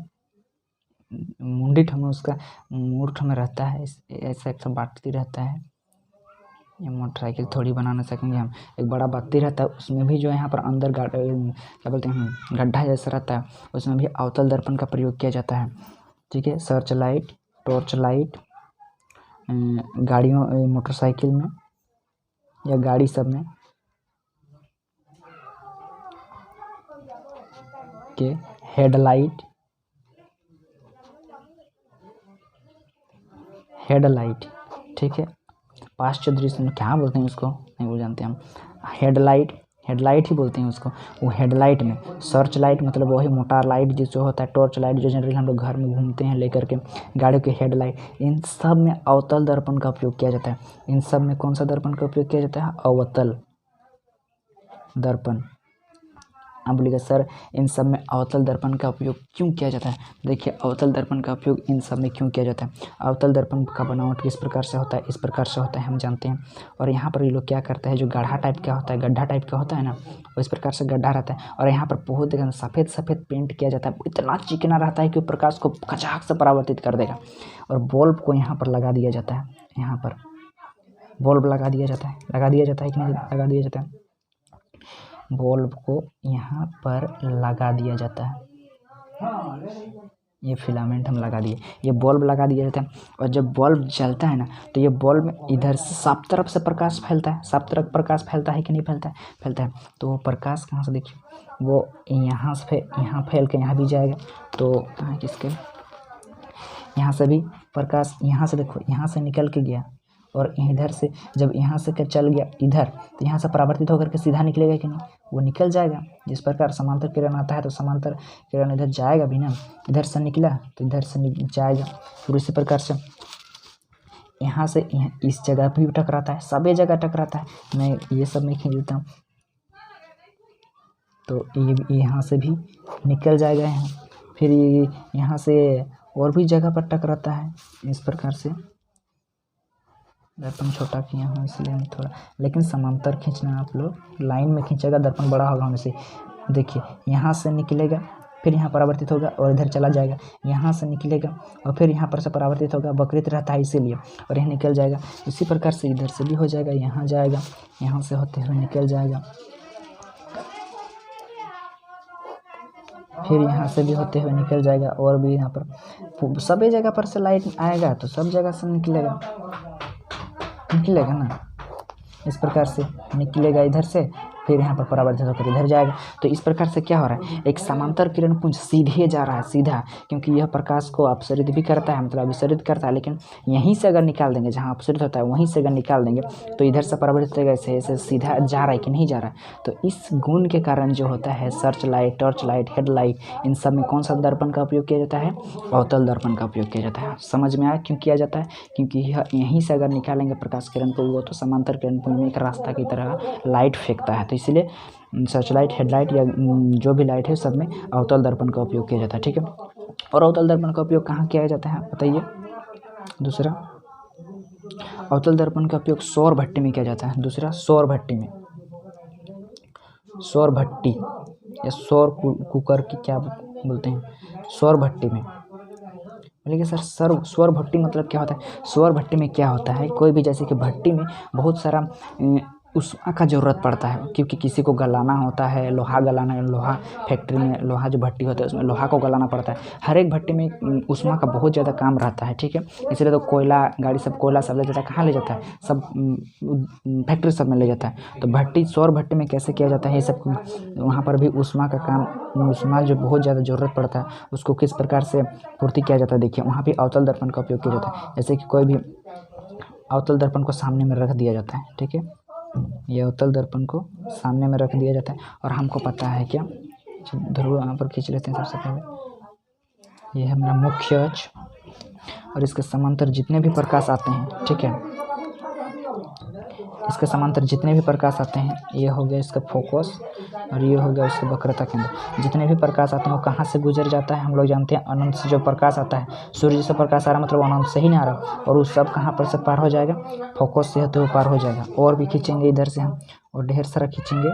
मुंडी ठो में उसका मूर्ख में रहता है, ऐसा एक बाटती रहता है। ये मोटरसाइकिल थोड़ी बना ना सकेंगे हम, एक बड़ा बत्ती रहता है उसमें भी जो यहाँ पर अंदर क्या बोलते हैं गड्ढा जैसा रहता है, उसमें भी अवतल दर्पण का प्रयोग किया जाता है, ठीक है। सर्च लाइट, टॉर्च लाइट गाड़ियों मोटरसाइकिल में या गाड़ी सब में के हेडलाइट, हेडलाइट, ठीक है। पाश्चात्य दृश्य में क्या बोलते हैं उसको नहीं वो जानते हम, हेडलाइट, हेडलाइट ही बोलते हैं उसको। वो हेडलाइट में सर्च लाइट मतलब वही मोटा लाइट जो होता है, टॉर्च लाइट जो जनरली हम लोग घर में घूमते हैं लेकर के, गाड़ियों की हेडलाइट, इन सब में अवतल दर्पण का उपयोग किया जाता है। इन सब में कौन सा दर्पण का उपयोग किया जाता है, अवतल दर्पण। आप बोलिएगा सर इन सब में अवतल दर्पण का उपयोग क्यों किया जाता है। देखिए अवतल दर्पण का उपयोग इन सब में क्यों किया जाता है। अवतल दर्पण का बनावट किस प्रकार से होता है, इस प्रकार से होता है हम जानते हैं। और यहाँ पर ये लोग क्या करते हैं, जो गाढ़ा टाइप का होता है, गड्ढा टाइप का होता है ना, वो इस प्रकार से गड्ढा रहता है और यहाँ पर बहुत देखा सफ़ेद सफ़ेद पेंट किया जाता है, इतना चिकना रहता है कि प्रकाश को खचाक से परावर्तित कर देगा। और बल्ब को यहाँ पर लगा दिया जाता है, यहाँ पर बल्ब लगा दिया जाता है, लगा दिया जाता है कि नहीं लगा दिया जाता है, बल्ब को यहाँ पर लगा दिया जाता है, ये फिलामेंट हम लगा दिए, ये बल्ब लगा दिया जाता है। और जब बल्ब जलता है ना तो ये बल्ब में इधर से सब तरफ से प्रकाश फैलता है, सब तरफ प्रकाश फैलता है कि नहीं फैलता है, फैलता है। तो वो प्रकाश कहाँ से, देखिए वो यहाँ से यहाँ फैल के यहाँ भी जाएगा, तो किसके यहाँ से भी प्रकाश, यहाँ से देखो यहाँ से निकल के गया और इधर से जब यहाँ से चल गया इधर, तो यहाँ से परावर्तित होकर के सीधा निकलेगा कि नहीं, वो निकल जाएगा। जिस प्रकार समांतर किरण आता है तो समांतर किरण इधर जाएगा भी ना, इधर से निकला तो इधर से जाएगा। फिर उसी प्रकार से यहाँ से इस जगह भी टकराता है, सभी जगह टकराता है। मैं ये सब में खींच देता हूँ तो ये यहाँ से भी निकल जाएगा यहाँ, फिर यहाँ से और भी जगह पर टकराता है। इस प्रकार से दर्पण छोटा किया हूँ इसलिए हम थोड़ा, लेकिन समांतर खींचना, आप लोग लाइन में खींचेगा दर्पण बड़ा होगा हमें से। देखिए यहाँ से निकलेगा, फिर यहाँ परावर्तित होगा और इधर चला जाएगा, यहाँ से निकलेगा और फिर यहाँ पर से परावर्तित होगा, वक्रित रहता है इसीलिए, और यहाँ निकल जाएगा। इसी प्रकार से इधर से भी हो जाएगा, यहाँ जाएगा, यहाँ से होते हुए निकल जाएगा, फिर यहाँ से भी होते हुए निकल जाएगा, और भी यहाँ पर सभी जगह पर से लाइट आएगा तो सब जगह से निकलेगा ना। इस प्रकार से निकलेगा इधर से, फिर यहाँ पर परावर्तित होकर इधर जाएगा। तो इस प्रकार से क्या हो रहा है, एक समांतर किरण पुंज सीधे जा रहा है, सीधा, क्योंकि यह प्रकाश को अपसरित भी करता है, मतलब विसरित करता है, लेकिन यहीं से अगर निकाल देंगे, जहाँ अपसरित होता है वहीं से अगर निकाल देंगे तो इधर से परावर्तित होगा, ऐसे ऐसे सीधा जा रहा है कि नहीं जा रहा है। तो इस गुण के कारण जो होता है search light, torch light, headlight, इन सब में कौन सा दर्पण का उपयोग किया जाता है, अवतल दर्पण का उपयोग किया जाता है। समझ में आया क्यों किया जाता है, क्योंकि यहीं से अगर निकालेंगे प्रकाश किरण को, वो तो समांतर किरण पुंज में एक रास्ता की तरह लाइट फेंकता है, तो इसलिए सर्च लाइट, हेडलाइट या जो भी लाइट है सब में अवतल दर्पण का उपयोग किया जाता है। ठीक है, और अवतल दर्पण का उपयोग कहाँ किया जाता है बताइए। दूसरा, अवतल दर्पण का उपयोग सौर भट्टी में किया जाता है। दूसरा, सौर भट्टी में, सौर भट्टी या सौर कुकर की क्या बोलते हैं, सौर भट्टी में। बोलेंगे सर सौर भट्टी मतलब क्या होता है। सौर भट्टी में क्या होता है, कोई भी जैसे कि भट्टी में बहुत सारा ऊष्मा का ज़रूरत पड़ता है, क्योंकि किसी को गलाना होता है, लोहा गलाना है, लोहा फैक्ट्री में लोहा जो भट्टी होता है उसमें लोहा को गलाना पड़ता है। हर एक भट्टी में ऊष्मा का बहुत ज़्यादा काम रहता है। ठीक है, इसलिए तो कोयला गाड़ी सब कोयला सब ले जाता है, कहाँ ले जाता है, सब फैक्ट्री सब में ले जाता है। तो भट्टी, सौर भट्टी में कैसे किया जाता है ये सब, वहाँ पर भी ऊष्मा का काम, ऊष्मा जो बहुत ज़्यादा ज़रूरत पड़ता है उसको किस प्रकार से पूर्ति किया जाता है। देखिए वहाँ भी अवतल दर्पण का उपयोग किया जाता है। जैसे कि कोई भी अवतल दर्पण को सामने में रख दिया जाता है। ठीक है, यह अवतल दर्पण को सामने में रख दिया जाता है, और हमको पता है क्या, ध्रुव यहाँ पर खींच लेते हैं सबसे पहले। यह है मेरा मुख्य अक्ष, और इसके समांतर जितने भी प्रकाश आते हैं, ठीक है, इसके समांतर जितने भी प्रकाश आते हैं, ये हो गया इसका फोकस, और ये हो गया इसका वक्रता केंद्र। जितने भी प्रकाश आते हैं वो कहाँ से गुजर जाता है, हम लोग जानते हैं अनंत से जो प्रकाश आता है, सूर्य से प्रकाश आ रहा मतलब अनंत से ही नहीं आ रहा, और वो सब कहाँ पर से पार हो जाएगा, फोकस से होते हुए पार हो जाएगा। और भी खींचेंगे इधर से हम, और ढेर सारा खींचेंगे,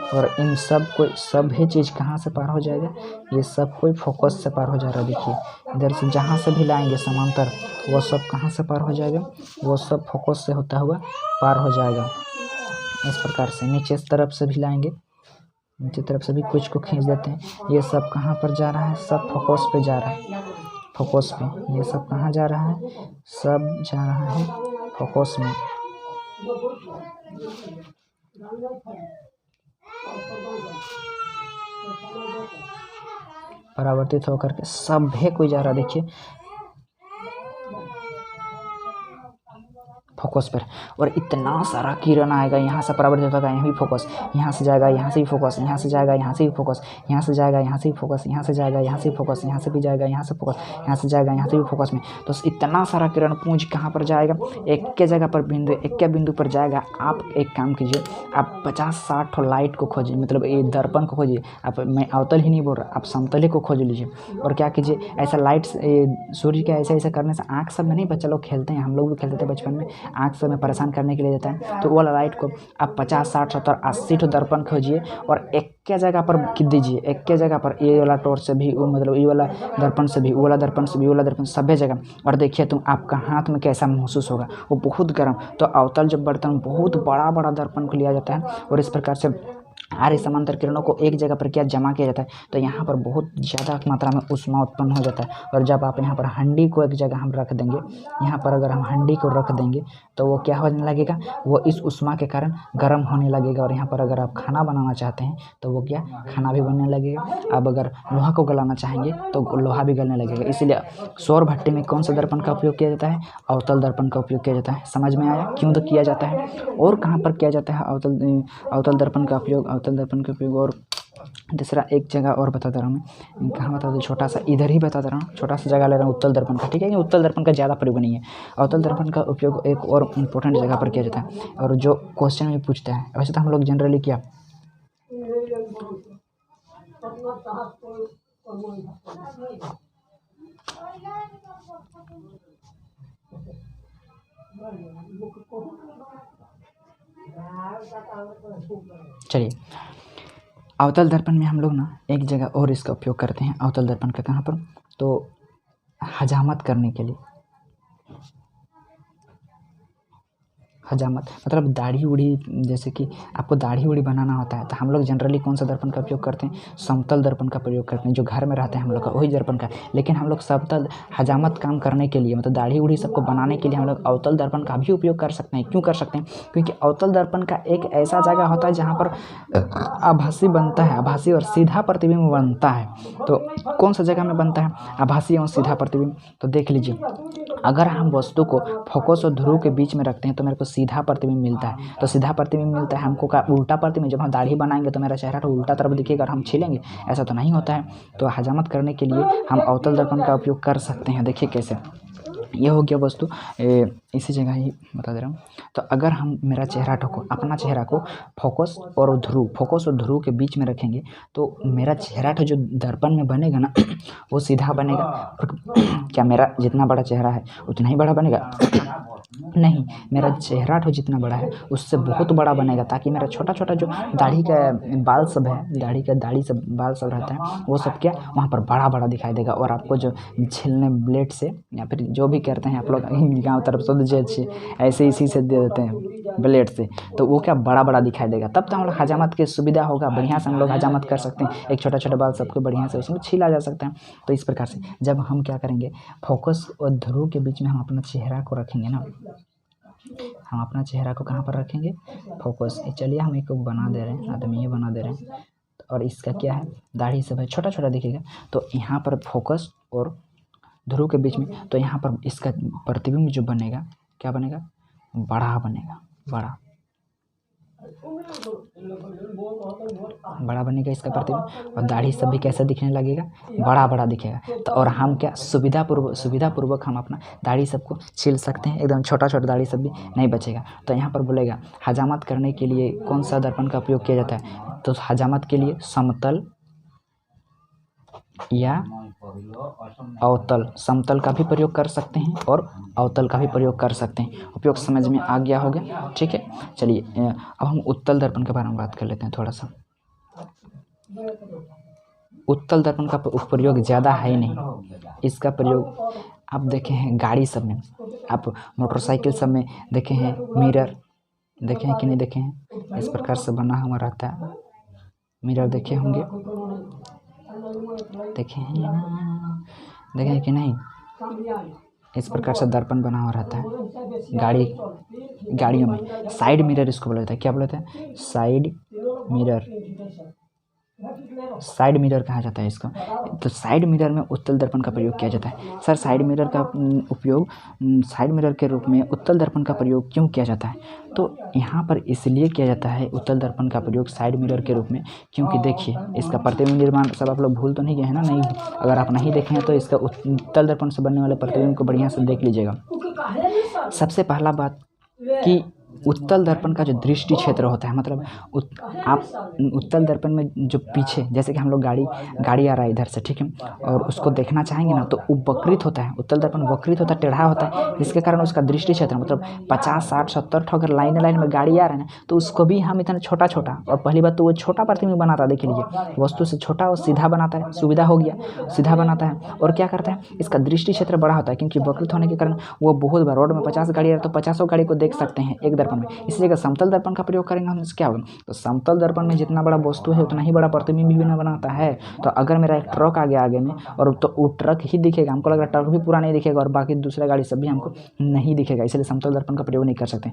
और इन सब को सभी चीज़ कहाँ से पार हो जाएगा, ये सब कोई फोकस से पार हो जा रहा है। देखिए इधर से जहाँ से भी लाएंगे समांतर, वो सब कहाँ से पार हो जाएगा, वो सब फोकस से होता हुआ पार हो जाएगा। इस प्रकार से नीचे इस तरफ से भी लाएंगे, नीचे तरफ से भी कुछ को खींच देते हैं, ये सब कहाँ पर जा रहा है, सब फोकस पे जा रहा है, फोकस पे। ये सब कहाँ जा रहा है, सब जा रहा है फोकस में। परावर्तित होकर के सब है कोई जा रहा, देखिए फोकस पर, और इतना सारा किरण आएगा, यहाँ से परावर्तित होगा, यहाँ भी फोकस, यहाँ से जाएगा, यहाँ से भी फोकस, यहाँ से जाएगा, यहाँ से भी फोकस, यहाँ से जाएगा, यहाँ से भी फोकस, यहाँ से जाएगा, यहाँ से भी फोकस, यहाँ से भी जाएगा, यहाँ से फोकस, यहाँ से जाएगा, यहाँ से भी फोकस में। तो इतना सारा किरण पुंज कहाँ पर जाएगा, एक के जगह पर बिंदु, एक के बिंदु पर जाएगा। आप एक काम कीजिए, आप 50-60 लाइट को खोजिए, मतलब ये दर्पण को खोजिए। आप, मैं अवतल ही नहीं बोल रहा, आप समतल को खोज लीजिए, और क्या कीजिए, ऐसा लाइट सूर्य के ऐसे ऐसे करने से आँख सब में नहीं, बच्चा लोग खेलते हैं, हम लोग भी खेलते थे बचपन में, आँख से में परेशान करने के लिए देता है। तो वो वाला लाइट को आप 50, 60, 70, 80 तो दर्पण खोजिए, और एक के जगह पर खींच दीजिए, एक के जगह पर, ये वाला टॉर्च से भी, वो मतलब ये वाला दर्पण से भी, वो वाला दर्पण से भी, वो वाला दर्पण सभी जगह, और देखिए तुम आपका हाथ में कैसा महसूस होगा, वो बहुत गर्म। तो अवतल जब बर्तन बहुत बड़ा बड़ा दर्पण को लिया जाता है, और इस प्रकार से आर्य समांतर किरणों को एक जगह पर क्या जमा किया जाता है, तो यहाँ पर बहुत ज़्यादा मात्रा में ऊष्मा उत्पन्न हो जाता है। और जब आप यहाँ पर हंडी को एक जगह हम रख देंगे, यहाँ पर अगर हम हंडी को रख देंगे तो वो क्या होने लगेगा, वो इस ऊष्मा के कारण गर्म होने लगेगा। और यहाँ पर अगर आप खाना बनाना चाहते हैं तो वो क्या, खाना भी बनने लगेगा। अब अगर लोहा को गलाना चाहेंगे तो लोहा भी गलने लगेगा। इसलिए सौर भट्टी में कौन सा दर्पण का उपयोग किया जाता है, अवतल दर्पण का उपयोग किया जाता है। समझ में आया क्यों तो किया जाता है, और कहाँ पर किया जाता है अवतल दर्पण का उपयोग, अवतल दर्पण का उपयोग। और दूसरा एक जगह और बता दे रहा हूँ मैं, कहाँ बता दूँ, छोटा सा इधर ही बता दे रहा हूँ, छोटा सा जगह ले रहा हूँ उत्तल दर्पण का, ठीक है। ये उत्तल दर्पण का ज़्यादा प्रयोग नहीं है। अवतल दर्पण का उपयोग एक और इम्पोर्टेंट जगह पर किया जाता है, और जो क्वेश्चन में पूछता है, वैसे तो हम लोग जनरली क्या, चलिए अवतल दर्पण में हम लोग ना एक जगह और इसका उपयोग करते हैं अवतल दर्पण का, कहाँ पर, तो हजामत करने के लिए। हजामत मतलब दाढ़ी उड़ी, जैसे कि आपको दाढ़ी उड़ी बनाना होता है तो हम लोग जनरली कौन सा दर्पण का उपयोग करते हैं, समतल दर्पण का प्रयोग करते हैं, जो घर में रहते हैं हम लोग का वही दर्पण का। लेकिन हम लोग समतल हजामत काम करने के लिए, मतलब दाढ़ी उड़ी सबको बनाने के लिए हम लोग अवतल दर्पण का भी उपयोग कर सकते हैं। क्यों कर सकते हैं, क्योंकि अवतल दर्पण का एक ऐसा जगह होता है जहाँ पर आभासी बनता है, आभासी और सीधा प्रतिबिंब बनता है। तो कौन सा जगह में बनता है, आभासी एवं सीधा प्रतिबिंब। तो देख लीजिए, अगर हम वस्तु को फोकस और ध्रुव के बीच में रखते हैं तो मेरे को सीधा प्रतिबिंब मिलता है। तो सीधा प्रतिबिंब मिलता है हमको का उल्टा प्रतिबिंब, जब हम दाढ़ी बनाएंगे तो मेरा चेहरा तो उल्टा तरफ दिखेगा और हम छीलेंगे, ऐसा तो नहीं होता है। तो हजामत करने के लिए हम अवतल दर्पण का उपयोग कर सकते हैं। देखिए कैसे, ये हो गया वस्तु, इसी जगह ही बता दे रहा हूँ। तो अगर हम मेरा चेहरा को, अपना चेहरा को फोकस और ध्रुव के बीच में रखेंगे तो मेरा चेहरा जो दर्पण में बनेगा ना वो सीधा बनेगा। और क्या मेरा जितना बड़ा चेहरा है उतना ही बड़ा बनेगा? नहीं, मेरा चेहरा जितना बड़ा है उससे बहुत बड़ा बनेगा, ताकि मेरा छोटा छोटा जो दाढ़ी का बाल सब है, दाढ़ी सब बाल सब रहता है वो सब क्या वहाँ पर बड़ा बड़ा दिखाई देगा। और आपको जो छीलने ब्लेड से या फिर जो भी करते हैं आप लोग गाँव तरफ से ऐसे इसी से दे देते हैं ब्लेड से, तो वो क्या बड़ा बड़ा दिखाई देगा। तब तो हम लोग हजामत की सुविधा होगा, बढ़िया से हम लोग हजामत कर सकते हैं। एक छोटा छोटा बाल सबको बढ़िया से उसमें छीला जा सकता है। तो इस प्रकार से जब हम क्या करेंगे, फोकस और ध्रुव के बीच में हम अपना चेहरा को रखेंगे ना, हम अपना चेहरा को कहाँ पर रखेंगे, फोकस। चलिए हम एक बना दे रहे हैं, आदमी ये बना दे रहे हैं, और इसका क्या है, दाढ़ी सब है, छोटा छोटा दिखेगा। तो यहाँ पर फोकस और ध्रुव के बीच में, तो यहाँ पर इसका प्रतिबिंब जो बनेगा क्या बनेगा, बड़ा बनेगा, बड़ा बनेगा इसका प्रतिबिंब। और दाढ़ी सब भी कैसा दिखने लगेगा, बड़ा दिखेगा। तो और हम क्या सुविधापूर्वक हम अपना दाढ़ी सबको छील सकते हैं, एकदम छोटा दाढ़ी सब भी नहीं बचेगा। तो यहाँ पर बोलेगा हजामत करने के लिए कौन सा दर्पण का उपयोग किया जाता है, तो हजामत के लिए समतल या अवतल, समतल का भी प्रयोग कर सकते हैं और अवतल का भी प्रयोग कर सकते हैं। उपयोग समझ में आ गया होगा, ठीक है। चलिए अब हम उत्तल दर्पण के बारे में बात कर लेते हैं थोड़ा सा। उत्तल दर्पण का प्रयोग ज़्यादा है ही नहीं। इसका प्रयोग आप देखे हैं गाड़ी सब में, आप मोटरसाइकिल सब में देखे हैं, मिरर देखे हैं कि नहीं देखे हैं, इस प्रकार से बना हुआ रहता है। मिरर देखे होंगे, देखे हैं कि नहीं, इस प्रकार से दर्पण बना हुआ रहता है। गाड़ियों में साइड मिरर इसको बोला जाता है। क्या बोला जाता है, साइड मिरर कहा जाता है इसको। तो साइड मिरर में उत्तल दर्पण का प्रयोग किया जाता है। सर साइड मिरर का उपयोग साइड मिरर के रूप में उत्तल दर्पण का प्रयोग क्यों किया जाता है, तो यहाँ पर इसलिए किया जाता है उत्तल दर्पण का प्रयोग साइड मिरर के रूप में, क्योंकि देखिए इसका प्रतिबिंब निर्माण सब आप लोग भूल तो नहीं गए हैं ना, नहीं, अगर आप नहीं देखे हैं तो इसका उत्तल दर्पण से बनने वाले प्रतिबिंब को बढ़िया से देख लीजिएगा। सबसे पहला बात कि उत्तल दर्पण का जो दृष्टि क्षेत्र होता है, मतलब आप उत्तल दर्पण में जो पीछे, जैसे कि हम लोग गाड़ी आ रहा है इधर से, ठीक है, और उसको देखना चाहेंगे ना तो वो वक्रित होता है, उत्तल दर्पण वक्रित होता है, टेढ़ा होता है, जिसके कारण उसका दृष्टि क्षेत्र मतलब 50, 60, 70 अगर लाइन में गाड़ी आ रहा है ना तो उसको भी हम इतना छोटा, और पहली बात तो वो छोटा प्रतिबिंब बनाता है, देख लीजिए वस्तु से छोटा और सीधा बनाता है, सुविधा हो गया, सीधा बनाता है। और क्या करता है, इसका दृष्टि क्षेत्र बड़ा होता है, क्योंकि वक्रित होने के कारण वो बहुत बार रोड में 50 गाड़ी आ रहा है तो 50 गाड़ी को देख सकते हैं एक दर्पण में। इसलिए समतल दर्पण का प्रयोग करेंगे हम, क्या होगा, तो समतल दर्पण में जितना बड़ा वस्तु है उतना ही बड़ा प्रतिबिंब भी बनाता है। तो अगर मेरा एक ट्रक आ गया आगे में, और तो वो ट्रक ही दिखेगा, हमको लग रहा है ट्रक भी पूरा नहीं दिखेगा और बाकी दूसरा गाड़ी सब भी हमको नहीं दिखेगा, इसलिए समतल दर्पण का प्रयोग नहीं कर सकते।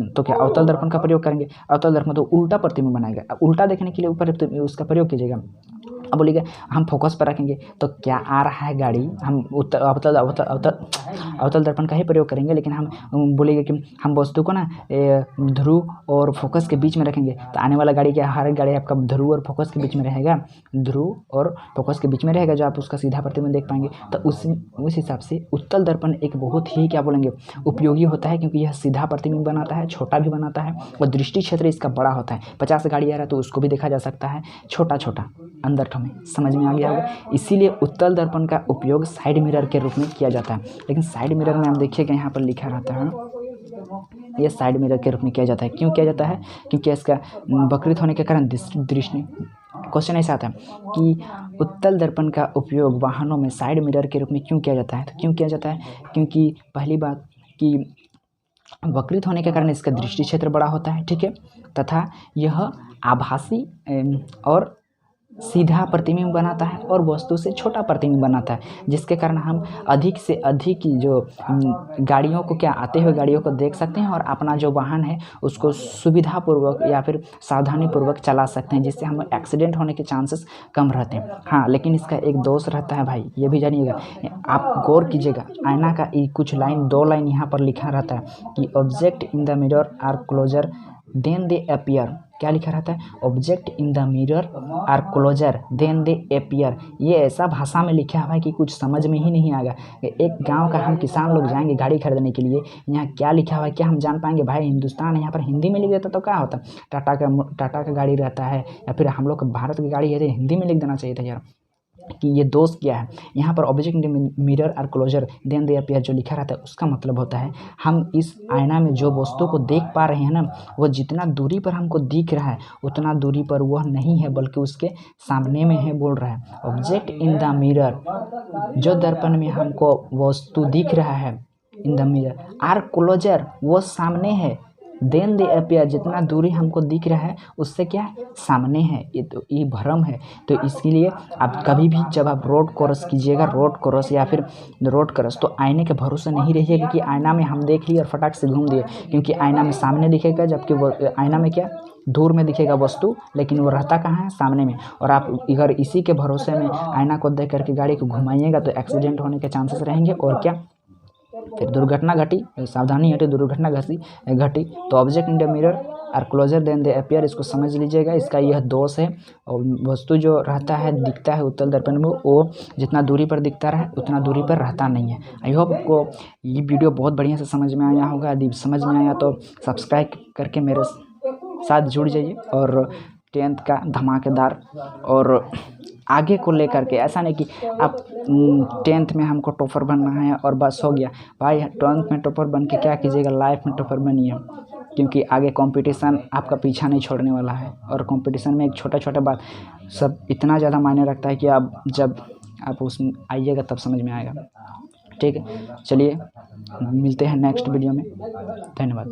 तो क्या अवतल दर्पण का प्रयोग करेंगे। अवतल दर्पण तो उल्टा प्रतिबिंब बनाएगा, उल्टा देखने के लिए ऊपर उसका प्रयोग कीजिएगा। अब बोलिएगा हम फोकस पर रखेंगे तो क्या आ रहा है गाड़ी, हम अवतल दर्पण का ही प्रयोग करेंगे, लेकिन हम बोलेंगे कि हम वस्तु को ना ध्रुव और फोकस के बीच में रखेंगे, तो आने वाला गाड़ी क्या, हर गाड़ी आपका ध्रुव और फोकस के बीच में रहेगा, ध्रुव और फोकस के बीच में रहेगा, जो आप उसका सीधा प्रतिबिंब देख पाएंगे। तो उस हिसाब से उत्तल दर्पण एक बहुत ही क्या बोलेंगे उपयोगी होता है, क्योंकि यह सीधा प्रतिबिंब बनाता है, छोटा भी बनाता है, और दृष्टि क्षेत्र इसका बड़ा होता है। 50 गाड़ी आ रहा है तो उसको भी देखा जा सकता है छोटा अंदर में, समझ में आ गया होगा। इसीलिए उत्तल दर्पण का उपयोग साइड मिरर के रूप में किया जाता है। लेकिन साइड मिरर में आप देखिएगा यहाँ पर लिखा रहता है, ये साइड मिरर के रूप में किया जाता है। क्यों किया जाता है, क्योंकि इसका वक्रित होने के कारण क्वेश्चन ऐसा आता है कि उत्तल दर्पण का उपयोग वाहनों में साइड मिरर के रूप में क्यों किया जाता है? तो क्यों किया जाता है? क्योंकि पहली बात कि वक्रित होने के कारण इसका दृष्टि क्षेत्र बड़ा होता है, ठीक है, तथा यह आभासी और सीधा प्रतिबिंब बनाता है और वस्तु से छोटा प्रतिबिंब बनाता है, जिसके कारण हम अधिक से अधिक जो गाड़ियों को क्या आते हुए गाड़ियों को देख सकते हैं और अपना जो वाहन है उसको सुविधापूर्वक या फिर सावधानीपूर्वक चला सकते हैं, जिससे हमें एक्सीडेंट होने के चांसेस कम रहते हैं। हाँ, लेकिन इसका एक दोष रहता है भाई, ये भी जानिएगा, आप गौर कीजिएगा, आईना का कुछ लाइन, 2 लाइन यहाँ पर लिखा रहता है कि object in the mirror are closer than they appear. क्या लिखा रहता है? Object in the mirror are closer than they appear. ये ऐसा भाषा में लिखा हुआ है कि कुछ समझ में ही नहीं आएगा। एक गांव का हम किसान लोग जाएंगे गाड़ी खरीदने के लिए, यहाँ क्या लिखा हुआ है क्या हम जान पाएंगे? भाई हिंदुस्तान है, यहाँ पर हिंदी में लिख देता तो क्या होता? टाटा का गाड़ी रहता है या फिर हम लोग भारत की गाड़ी है तो हिंदी में लिख देना चाहिए था यार, कि ये दोष क्या है। यहाँ पर object in mirror are closer than they appear जो लिखा रहता है उसका मतलब होता है हम इस आईना में जो वस्तु को देख पा रहे हैं ना, वो जितना दूरी पर हमको दिख रहा है उतना दूरी पर वह नहीं है, बल्कि उसके सामने में है, बोल रहा है। ऑब्जेक्ट इन द मिरर, जो दर्पण में हमको वस्तु दिख रहा है, in the mirror are closer, वो सामने है, देन दे अपीयर, जितना दूरी हमको दिख रहा है उससे क्या है? सामने है। ये तो ये भ्रम है। तो इसके लिए आप कभी भी जब आप रोड क्रॉस कीजिएगा, रोड क्रॉस या फिर रोड क्रॉस, तो आईने के भरोसे नहीं रहिएगा कि आईना में हम देख लिए और फटाक से घूम दिए, क्योंकि आईना में सामने दिखेगा, जबकि वो आईना में क्या दूर में दिखेगा वस्तु, लेकिन वो रहता कहाँ है? सामने में। और आप अगर इसी के भरोसे में आईना को देख करके गाड़ी को घुमाइएगा तो एक्सीडेंट होने के चांसेस रहेंगे और क्या फिर दुर्घटना घटी, सावधानी हटी, दुर्घटना घटी। तो object in the mirror are closer than they appear, इसको समझ लीजिएगा, इसका यह दोष है। और वस्तु जो रहता है, दिखता है उत्तल दर्पण में, वो जितना दूरी पर दिखता रहे उतना दूरी पर रहता नहीं है। आई होप आपको ये वीडियो बहुत बढ़िया से समझ में आया होगा। यदि समझ में आया तो सब्सक्राइब करके मेरे साथ जुड़ जाइए। और 10th का धमाकेदार और आगे को लेकर के, ऐसा नहीं कि आप 10th में हमको टॉपर बनना है और बस हो गया। भाई 10th में टॉपर बन के क्या कीजिएगा? लाइफ में टॉपर बनिए, क्योंकि आगे कंपटीशन आपका पीछा नहीं छोड़ने वाला है। और कंपटीशन में एक छोटा बात सब इतना ज़्यादा मायने रखता है कि आप जब आप उसमें आइएगा तब समझ में आएगा। ठीक है, चलिए मिलते हैं नेक्स्ट वीडियो में। धन्यवाद।